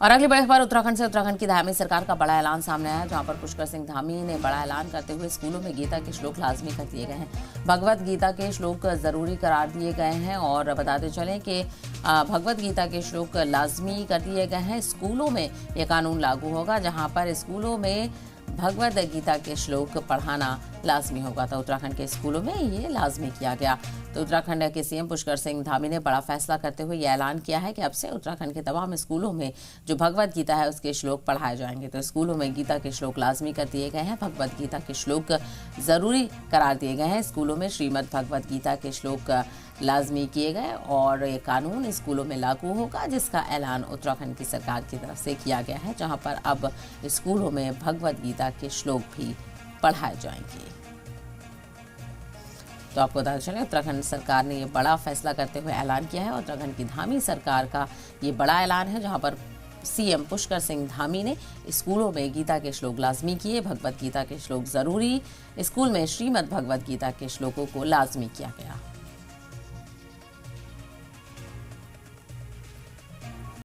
और अगली बड़ी खबर उत्तराखंड से। उत्तराखंड की धामी सरकार का बड़ा ऐलान सामने आया, जहां पर पुष्कर सिंह धामी ने बड़ा ऐलान करते हुए स्कूलों में गीता के श्लोक लाजमी कर दिए गए हैं। भगवत गीता के श्लोक जरूरी करार दिए गए हैं और बताते चलें कि भगवत गीता के श्लोक लाजमी कर दिए गए हैं। स्कूलों में ये कानून लागू होगा, जहां पर स्कूलों में भगवत गीता के श्लोक पढ़ाना लाजमी होगा। तो उत्तराखंड के स्कूलों में ये लाजमी किया गया। तो उत्तराखंड के सीएम पुष्कर सिंह धामी ने बड़ा फैसला करते हुए ये ऐलान किया है कि अब से उत्तराखंड के तमाम स्कूलों में जो भगवत गीता है उसके श्लोक पढ़ाए जाएंगे। तो स्कूलों में गीता के श्लोक लाजमी कर दिए गए हैं, भगवत गीता के श्लोक जरूरी करार दिए गए हैं। स्कूलों में श्रीमद् भगवत गीता के श्लोक लाजमी किए गए और ये कानून स्कूलों में लागू होगा, जिसका ऐलान उत्तराखंड की सरकार की तरफ से किया गया है, जहां पर अब स्कूलों में भगवत गीता के श्लोक भी पढ़ाए जाएंगे। तो आपको बताते चलें, उत्तराखंड सरकार ने ये बड़ा फैसला करते हुए ऐलान किया है। उत्तराखंड की धामी सरकार का ये बड़ा ऐलान है, जहां पर सीएम पुष्कर सिंह धामी ने स्कूलों में गीता के श्लोक लाजमी किए, भगवत गीता के श्लोक जरूरी, स्कूल में श्रीमद् भगवत गीता के श्लोकों को लाजमी किया गया।